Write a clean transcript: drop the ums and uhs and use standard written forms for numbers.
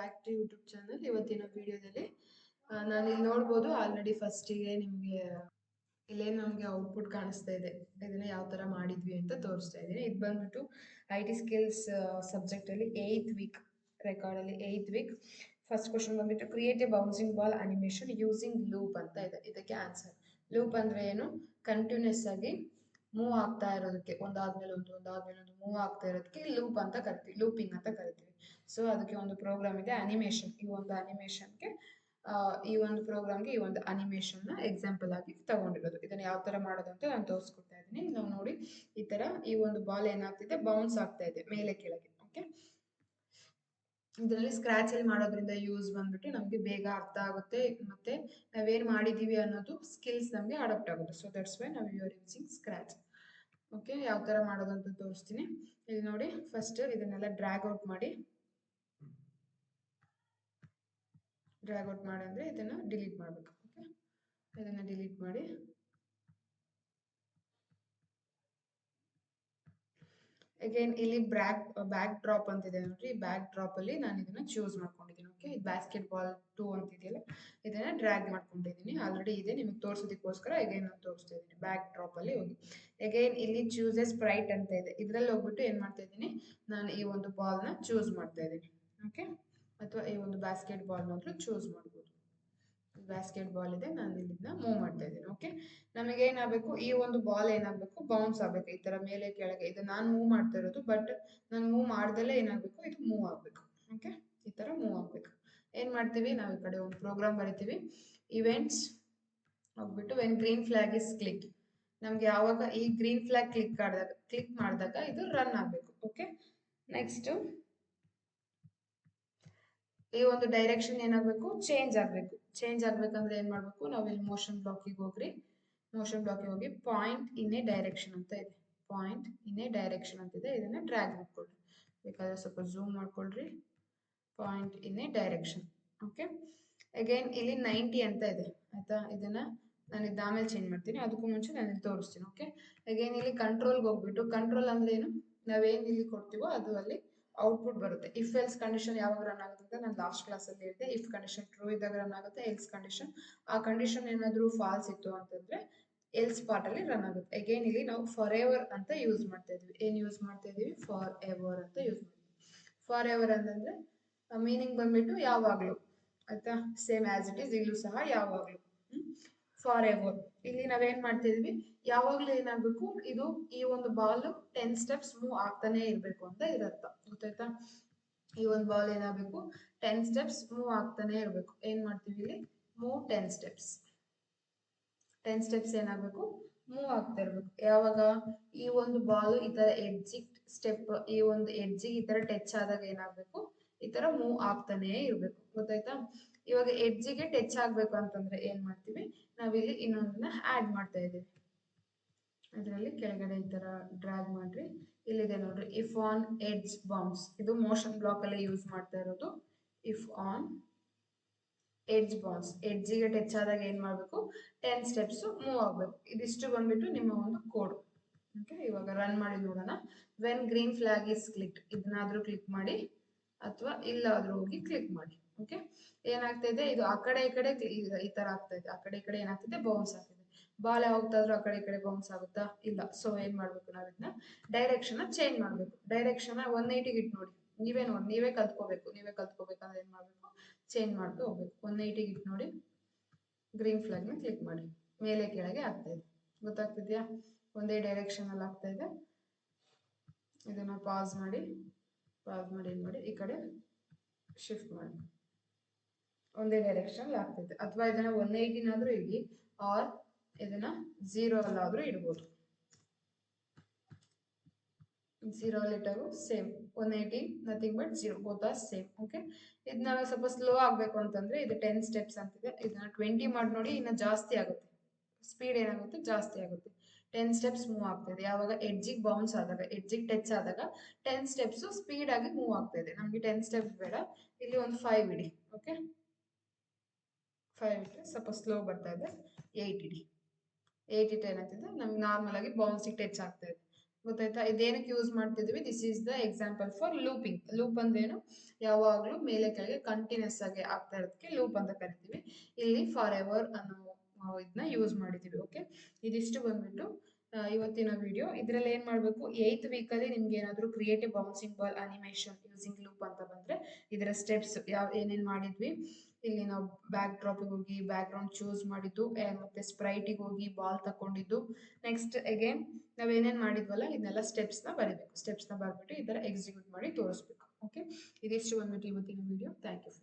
Back to YouTube channel. ಇವತ್ತಿನ ವಿಡಿಯೋದಲ್ಲಿ ನಾನು ಇಲ್ಲಿ ನೋಡ್ಬೋದು ಆಲ್ರೆಡಿ ಫಸ್ಟಿಗೆ ನಿಮಗೆ ಇಲ್ಲೇನು ನಮಗೆ ಔಟ್ಪುಟ್ ಕಾಣಿಸ್ತಾ ಇದೆ. ಇದನ್ನ ಯಾವ ಥರ ಮಾಡಿದ್ವಿ ಅಂತ ತೋರಿಸ್ತಾ ಇದ್ದೀನಿ. ಇದು ಬಂದ್ಬಿಟ್ಟು IT ಸ್ಕಿಲ್ಸ್ ಸಬ್ಜೆಕ್ಟಲ್ಲಿ 8th ವೀಕ್ ರೆಕಾರ್ಡಲ್ಲಿ 8th ವೀಕ್ ಫಸ್ಟ್ ಕ್ವಶನ್ ಬಂದ್ಬಿಟ್ಟು create a bouncing ball animation using loop ಅಂತ ಇದೆ. ಇದಕ್ಕೆ ಆನ್ಸರ್ ಲೂಪ್ ಅಂದರೆ ಏನು? ಕಂಟಿನ್ಯೂಸ್ ಆಗಿ ಮೂವ್ ಆಗ್ತಾ ಇರೋದಕ್ಕೆ ಒಂದಾದ್ಮೇಲೆ ಒಂದು ಮೂವ್ ಆಗ್ತಾ ಇರೋದಕ್ಕೆ ಲೂಪ್ ಅಂತ ಕರಿತೀವಿ, ಲೂಪಿಂಗ್ ಅಂತ ಕರಿತೀವಿ. ಸೊ ಅದಕ್ಕೆ ಒಂದು ಪ್ರೋಗ್ರಾಮ್ ಇದೆ ಅನಿಮೇಷನ್. ಈ ಒಂದು ಅನಿಮೇಷನ್ಗೆ ಈ ಒಂದು ಪ್ರೋಗ್ರಾಮ್ಗೆ ಈ ಒಂದು ಅನಿಮೇಷನ್ನ ಎಕ್ಸಾಂಪಲ್ ಆಗಿ ತಗೊಂಡಿರೋದು. ಇದನ್ನ ಯಾವ ತರ ಮಾಡೋದು ಅಂತ ನಾನು ತೋರಿಸ್ಕೊಡ್ತಾ ಇದ್ದೀನಿ. ನಾವು ನೋಡಿ ಈ ತರ ಈ ಒಂದು ಬಾಲ್ ಏನಾಗ್ತಿದೆ, ಬೌನ್ಸ್ ಆಗ್ತಾ ಇದೆ ಮೇಲೆ ಕೆಳಗೆ. ಓಕೆ, ಇದರಲ್ಲಿ ಸ್ಕ್ರಾಚ್ ಅಲ್ಲಿ ಮಾಡೋದ್ರಿಂದ ಯೂಸ್ ಬಂದ್ಬಿಟ್ಟು ನಮಗೆ ಬೇಗ ಅರ್ಥ ಆಗುತ್ತೆ, ಮತ್ತೆ ನಾವೇನ್ ಮಾಡಿದೀವಿ ಅನ್ನೋದು ಸ್ಕಿಲ್ಸ್ ನಮಗೆ ಅಡಾಪ್ಟ್ ಆಗುತ್ತೆ. ಸೊ ದಟ್ಸ್ ವೈ ನಾವು you are using scratch. Okay, ಯಾವ ತರ ಮಾಡೋದು ಅಂತ ತೋರಿಸ್ತೀನಿ. ಇಲ್ಲಿ ನೋಡಿ, ಫಸ್ಟ್ ಇದನ್ನೆಲ್ಲ ಡ್ರ್ಯಾಗ್ ಔಟ್ ಮಾಡಿ ಅಂದ್ರೆ ಇದನ್ನ ಡಿಲೀಟ್ ಮಾಡಬೇಕು. ಓಕೆ, ಇದನ್ನ ಡಿಲೀಟ್ ಮಾಡಿ ಅಗೇನ್ ಇಲ್ಲಿ ಬ್ಯಾಕ್ ಡ್ರಾಪ್ ಅಂತಿದೆ ನೋಡ್ರಿ. ಬ್ಯಾಕ್ ಡ್ರಾಪ್ ಅಲ್ಲಿ ನಾನು ಇದನ್ನ ಚೂಸ್ ಮಾಡ್ಕೊಂಡಿದ್ದೀನಿ. ಓಕೆ, ಇದು ಬಾಸ್ಕೆಟ್ ಬಾಲ್ 2 ಅಂತಿದೆಯಲ್ಲ, ಇದನ್ನ ಡ್ರ್ಯಾಗ್ ಮಾಡ್ಕೊಂಡಿದ್ದೀನಿ. ಆಲ್ರೆಡಿ ಇದೆ, ನಿಮಗೆ ತೋರಿಸೋದಕ್ಕೋಸ್ಕರ ಅಗೇನ್ ನಾನು ತೋರಿಸ್ತಾ ಇದ್ದೀನಿ. ಬ್ಯಾಕ್ ಡ್ರಾಪ್ ಅಲ್ಲಿ ಹೋಗಿ ಅಗೇನ್ ಇಲ್ಲಿ ಚೂಸ್ ಎ ಸ್ಪ್ರೈಟ್ ಅಂತ ಇದೆ. ಇದ್ರಲ್ಲಿ ಹೋಗ್ಬಿಟ್ಟು ಏನ್ ಮಾಡ್ತಾ ಇದ್ದೀನಿ, ನಾನು ಈ ಒಂದು ಬಾಲ್ ನ ಚೂಸ್ ಮಾಡ್ತಾ ಇದ್ದೀನಿ. ಓಕೆ, ಅಥವಾ ಈ ಒಂದು ಬಾಸ್ಕೆಟ್ ಬಾಲ್ ಮಾತ್ರ ಚೂಸ್ ಮಾಡ್ಬೋದು. ಬಾಸ್ಕೆಟ್ ಬಾಲ್ ಇದೆ, ನಾನು ಇದನ್ನ ಮೂವ್ ಮಾಡ್ತಾ ಇದ್ದೀನಿ. ಓಕೆ, ನಮಗೆ ಏನಾಗಬೇಕು, ಈ ಒಂದು ಬಾಲ್ ಏನಾಗಬೇಕು, ಬೌನ್ಸ್ ಆಗಬೇಕು ಈ ತರ ಮೇಲೆ ಕೆಳಗೆ. ಇದು ನಾನು ಮೂವ್ ಮಾಡ್ತಾ ಇರೋದು, ಬಟ್ ನಾನು ಮೂವ್ ಮಾಡ್ದಲ್ಲೇ ಏನಾಗಬೇಕು, ಇದು ಮೂವ್ ಆಗಬೇಕು. ಓಕೆ, ಈ ತರ ಮೂವ್ ಆಗಬೇಕು. ಏನ್ ಮಾಡ್ತೀವಿ ನಾವು, ಈ ಕಡೆ ಒಂದು ಪ್ರೋಗ್ರಾಮ್ ಬರಿತೀವಿ. ಇವೆಂಟ್ಸ್ ಹೋಗ್ಬಿಟ್ಟು when green flag is click, ನಮ್ಗೆ ಯಾವಾಗ ಈ ಗ್ರೀನ್ ಫ್ಲಾಗ್ ಕ್ಲಿಕ್ ಮಾಡಿದಾಗ ಇದು ರನ್ ಆಗಬೇಕು. ಓಕೆ, ನೆಕ್ಸ್ಟ್ ಈ ಒಂದು ಡೈರೆಕ್ಷನ್ ಏನಾಗಬೇಕು, ಚೇಂಜ್ ಆಗ್ಬೇಕಂದ್ರೆ ಏನ್ ಮಾಡ್ಬೇಕು, ನಾವು ಇಲ್ಲಿ ಮೋಷನ್ ಬ್ಲಾಕಿಗೆ ಹೋಗ್ರಿ. ಮೋಷನ್ ಬ್ಲಾಕಿಗೆ ಹೋಗಿ ಪಾಯಿಂಟ್ ಇನ್ ಎ ಡೈರೆಕ್ಷನ್ ಅಂತ ಇದೆ. ಪಾಯಿಂಟ್ ಇನ್ ಎ ಡೈರೆಕ್ಷನ್ ಅಂತಿದೆ, ಇದನ್ನ ಡ್ರ್ಯಾಗ್ ಮಾಡ್ಕೊಳ್ರಿ. ಬೇಕಾದ್ರೆ ಸ್ವಲ್ಪ ಝೂಮ್ ಮಾಡ್ಕೊಳ್ರಿ. Point in a direction. Okay, again ಇಲ್ಲಿ 90 ಅಂತ ಇದೆ. ಆಯ್ತಾ, ಇದನ್ನ ನಾನು ಇದು ಆಮೇಲೆ ಚೇಂಜ್ ಮಾಡ್ತೀನಿ, ಅದಕ್ಕೂ ಮುಂಚೆ ನಾನು ಇಲ್ಲಿ ತೋರಿಸ್ತೀನಿ. ಓಕೆ, ಅಗೇನ್ ಇಲ್ಲಿ ಕಂಟ್ರೋಲ್ಗೆ ಹೋಗ್ಬಿಟ್ಟು, ಕಂಟ್ರೋಲ್ ಅಂದ್ರೆ ಏನು, ನಾವೇನ್ ಇಲ್ಲಿ ಕೊಡ್ತೀವೋ ಅದು ಅಲ್ಲಿ ಔಟ್ಪುಟ್ ಬರುತ್ತೆ. ಇಫ್ ಎಲ್ಸ್ ಕಂಡೀಷನ್ ಯಾವಾಗ ರನ್ ಆಗುತ್ತೆ ಅಂತ ನಾನು ಲಾಸ್ಟ್ ಕ್ಲಾಸ್ ಅಲ್ಲಿ ಹೇಳಿದೆ. ಇಫ್ ಕಂಡೀಷನ್ ಟ್ರೂ ಇದ್ದಾಗ ರನ್ ಆಗುತ್ತೆ, ಎಲ್ಸ್ ಕಂಡೀಷನ್ ಆ ಕಂಡೀಷನ್ ಏನಾದ್ರು ಫಾಲ್ಸ್ ಇತ್ತು ಅಂತಂದ್ರೆ ಎಲ್ಸ್ ಪಾರ್ಟ್ ಅಲ್ಲಿ ರನ್ ಆಗುತ್ತೆ. ಅಗೇನ್ ಇಲ್ಲಿ ನಾವು ಫಾರ್ ಎವರ್ ಅಂತ ಯೂಸ್ ಮಾಡ್ತಾ ಇದೀವಿ. ಏನ್ ಯೂಸ್ ಮಾಡ್ತಾ ಇದೀವಿ, ಫಾರ್ ಎವರ್ ಅಂತ ಯೂಸ್ ಮಾಡ್ತೀವಿ. ಫಾರ್ ಎವರ್ ಅಂತಂದ್ರೆ ಮೀನಿಂಗ್ ಬಂದ್ಬಿಟ್ಟು ಯಾವಾಗ್ಲೂ. ಆಯ್ತಾ, ಸೇಮ್ ಆಸ್ ಇಟ್ ಇಸ್ ಇಲ್ಲೂ ಸಹ ಯಾವಾಗ್ಲೂ. ಫಾರ್ ಎವರ್ ಇಲ್ಲಿ ನಾವೇನ್ ಮಾಡ್ತಿದ್ವಿ, ಯಾವಾಗ್ಲೂ ಏನಾಗ್ಬೇಕು, ಇದು ಈ ಒಂದು ಬಾಲ್ 10 ಸ್ಟೆಪ್ಸ್ ಮೂವ್ ಆಗ್ತಾನೆ ಇರ್ಬೇಕು ಅಂತ ಇರತ್ತ. ಗೊತ್ತಾಯ್ತಾ, ಈ ಒಂದು ಬಾಲ್ ಏನಾಗಬೇಕು, 10 ಸ್ಟೆಪ್ಸ್ ಮೂವ್ ಆಗ್ತಾನೆ ಇರ್ಬೇಕು. ಏನ್ ಮಾಡ್ತೀವಿ ಇಲ್ಲಿ, ಮೂವ್ 10 ಸ್ಟೆಪ್ಸ್. 10 ಸ್ಟೆಪ್ಸ್ ಏನಾಗಬೇಕು, ಮೂವ್ ಆಗ್ತಾ ಇರ್ಬೇಕು. ಯಾವಾಗ ಈ ಒಂದು ಬಾಲ್ ಈ ತರ ಈ ಒಂದು ಎಡ್ಜಿಗೆ ಈ ತರ ಟಚ್ ಆದಾಗ ಏನಾಗ್ಬೇಕು, ಈ ತರ ಮೂವ್ ಆಗ್ತಾನೆ ಇರ್ಬೇಕು. ಗೊತ್ತಾಯ್ತಾ, ಇವಾಗ ಎಡ್ಜಿಗೆ ಟಚ್ ಆಗ್ಬೇಕು ಅಂತಂದ್ರೆ ಏನ್ ಮಾಡ್ತೀವಿ, ನಾವಿಲ್ಲಿ ಇನ್ನೊಂದನ್ನ ಆಡ್ ಮಾಡ್ತಾ ಇದೀವಿ. ಅದರಲ್ಲಿ ಕೆಳಗಡೆ ಈ ತರ ಡ್ರ್ಯಾಗ್ ಮಾಡ್ರಿ. ಇಲ್ಲಿದೆ ನೋಡ್ರಿ, ಇಫ್ ಆನ್ ಎಡ್ಜ್ ಬೌನ್ಸ್, ಇದು ಮೋಷನ್ ಬ್ಲಾಕ್ ಅಲ್ಲಿ ಯೂಸ್ ಮಾಡ್ತಾ ಇರೋದು. ಇಫ್ ಆನ್ ಎಡ್ಜ್ ಬೌನ್ಸ್, ಎಡ್ಜಿಗೆ ಟಚ್ ಆದಾಗ ಏನ್ ಮಾಡ್ಬೇಕು, 10 ಸ್ಟೆಪ್ಸ್ ಮೂವ್ ಆಗ್ಬೇಕು. ಇದಿಷ್ಟು ಬಂದ್ಬಿಟ್ಟು ನಿಮ್ಮ ಒಂದು ಕೋಡ್. ಓಕೆ, ಇವಾಗ ರನ್ ಮಾಡಿ ನೋಡೋಣ. When green flag is click, ಇದನ್ನಾದ್ರೂ ಕ್ಲಿಕ್ ಮಾಡಿ ಅಥವಾ ಇಲ್ಲಾದ್ರೂ ಹೋಗಿ ಕ್ಲಿಕ್ ಮಾಡಿ. ಓಕೆ, ಏನಾಗ್ತಾ ಇದೆ, ಇದು ಆ ಕಡೆ ಈ ಕಡೆ ಈ ತರ ಆಗ್ತಾ ಇದೆ. ಆ ಕಡೆ ಈ ಕಡೆ ಏನಾಗ್ತಿದೆ, ಬೌನ್ಸ್ ಆಗ್ತಿದೆ. ಬಾಲ್ ಯಾವಾಗ್ತಾದ್ರೂ ಆ ಕಡೆ ಈ ಕಡೆ ಬೌನ್ಸ್ ಆಗುತ್ತಾ, ಇಲ್ಲ. ಸೊ ಏನ್ ಮಾಡ್ಬೇಕು, ನಾವ್ ಇದನ್ನ ಡೈರೆಕ್ಷನ್ ಚೇಂಜ್ ಮಾಡ್ಬೇಕು. ಡೈರೆಕ್ಷನ್ 180 ಇಟ್ ನೋಡಿ, ನೀವೇ ಕಲ್ತ್ಕೋಬೇಕಂದ್ರೆ ಏನ್ ಮಾಡ್ಬೇಕು, ಚೇಂಜ್ ಮಾಡ್ತಾ ಹೋಗ್ಬೇಕು. 180 ಇಟ್ ನೋಡಿ, ಗ್ರೀನ್ ಫ್ಲಾಗ್ ನ ಕ್ಲಿಕ್ ಮಾಡಿ, ಮೇಲೆ ಕೆಳಗೆ ಆಗ್ತಾ ಇದೆ. ಗೊತ್ತಾಗ್ತಿದ್ಯಾ, ಒಂದೇ ಡೈರೆಕ್ಷನ್ ಅಲ್ಲಿ ಆಗ್ತಾ ಇದೆ. ಇದನ್ನ ಪಾಸ್ ಮಾಡಿ ಏನ್ ಮಾಡಿ, ಈ ಕಡೆ ಶಿಫ್ಟ್ ಮಾಡಿ, ಒಂದೇ ಡೈರೆಕ್ಷನ್ ಆಗ್ತೈತೆ. ಅಥವಾ ಇದನ್ನ 180 ಆದ್ರೂ ಇಡಿ, ಆರ್ ಇದನ್ನ 0 ಅಲ್ಲಾದ್ರೂ ಇಡ್ಬೋದು. 0 ಅಲ್ಲಿ ಇಟ್ಟಾಗೂ same, 180 nothing but 0, both are same. Okay, ಇದನ್ನ ಸ್ವಲ್ಪ ಸ್ಲೋ ಆಗ್ಬೇಕು ಅಂತಂದ್ರೆ ಇದು 10 ಸ್ಟೆಪ್ಸ್ ಅಂತಿದೆ, ಇದನ್ನ 20 ಮಾಡಿ ನೋಡಿ, ಇನ್ನ ಜಾಸ್ತಿ ಆಗುತ್ತೆ. ಸ್ಪೀಡ್ ಏನಾಗುತ್ತೆ, ಜಾಸ್ತಿ ಆಗುತ್ತೆ. 10 ಸ್ಟೆಪ್ಸ್ ಮೂವ್ ಆಗ್ತಿದೆ. ಯಾವಾಗ ಎಡ್ಜಿಗೆ ಬೌನ್ಸ್ ಆದಾಗ, ಎಡ್ಜಿಗೆ ಟಚ್ ಆದಾಗ 10 ಸ್ಟೆಪ್ಸ್ ಸ್ಪೀಡ್ ಆಗಿ ಮೂವ್ ಆಗ್ತಾ ಇದೆ. ನಮ್ಗೆ 10 ಸ್ಟೆಪ್ಸ್ ಬೇಡ, ಇಲ್ಲಿ ಒಂದು 5 ಇಡಿ. ಓಕೆ, 5 ಇಟ್ಟರೆ ಸ್ವಲ್ಪ ಸ್ಲೋ ಬರ್ತಾ ಇದೆ. 8 ಇಡಿ. 8 ಇಟ್ಟು ಏನಾಗ್ತಿದೆ, ನಮ್ಗೆ ನಾರ್ಮಲ್ ಆಗಿ ಬೌನ್ಸಿಗೆ ಟಚ್ ಆಗ್ತಾ ಇದೆ. ಗೊತ್ತಾಯ್ತಾ? ಇದೇನಕ್ಕೆ ಯೂಸ್ ಮಾಡ್ತಿದ್ವಿ? This is the example for looping. Loop ಅಂದ್ರೇನು? ಯಾವಾಗಲೂ ಮೇಲೆ ಕೆಳಗೆ ಕಂಟಿನ್ಯೂಸ್ ಆಗಿ ಆಗ್ತಾ ಇರೋದಕ್ಕೆ ಲೂಪ್ ಅಂತ ಕರಿತೀವಿ. ಇಲ್ಲಿ ಫಾರ್ ಎವರ್ ಅನ್ನೋ ಇದನ್ನ ಯೂಸ್ ಮಾಡಿದ್ದೀವಿ. ಓಕೆ, ಇದಿಷ್ಟು ಬಂದ್ಬಿಟ್ಟು ಇವತ್ತಿನ ವಿಡಿಯೋ. ಇದರಲ್ಲಿ ಏನು ಮಾಡಬೇಕು, 8th ವೀಕಲ್ಲಿ ನಿಮ್ಗೆ ಏನಾದರೂ creative bouncing ball animation using loop ಅಂತ ಬಂದರೆ ಇದರ ಸ್ಟೆಪ್ಸ್ ಏನೇನು ಮಾಡಿದ್ವಿ, ಇಲ್ಲಿ ನಾವು ಬ್ಯಾಕ್ ಡ್ರಾಪಿಗೆ ಹೋಗಿ ಬ್ಯಾಕ್ ಗ್ರೌಂಡ್ ಚೂಸ್ ಮಾಡಿದ್ದು, ಮತ್ತೆ ಸ್ಪ್ರೈಟಿಗೆ ಹೋಗಿ ಬಾಲ್ ತಗೊಂಡಿದ್ದು, ನೆಕ್ಸ್ಟ್ ಅಗೇನ್ ನಾವೇನೇನು ಮಾಡಿದ್ವಲ್ಲ ಇದನ್ನೆಲ್ಲ ಸ್ಟೆಪ್ಸ್ನ ಬರೀಬೇಕು. ಸ್ಟೆಪ್ಸ್ನ ಬರೆದ್ಬಿಟ್ಟು ಈ ಥರ ಎಕ್ಸಿಕ್ಯೂಟ್ ಮಾಡಿ ತೋರಿಸ್ಬೇಕು. ಓಕೆ, ಇದಿಷ್ಟು ಬಂದ್ಬಿಟ್ಟು ಇವತ್ತಿನ ವಿಡಿಯೋ. Thank you.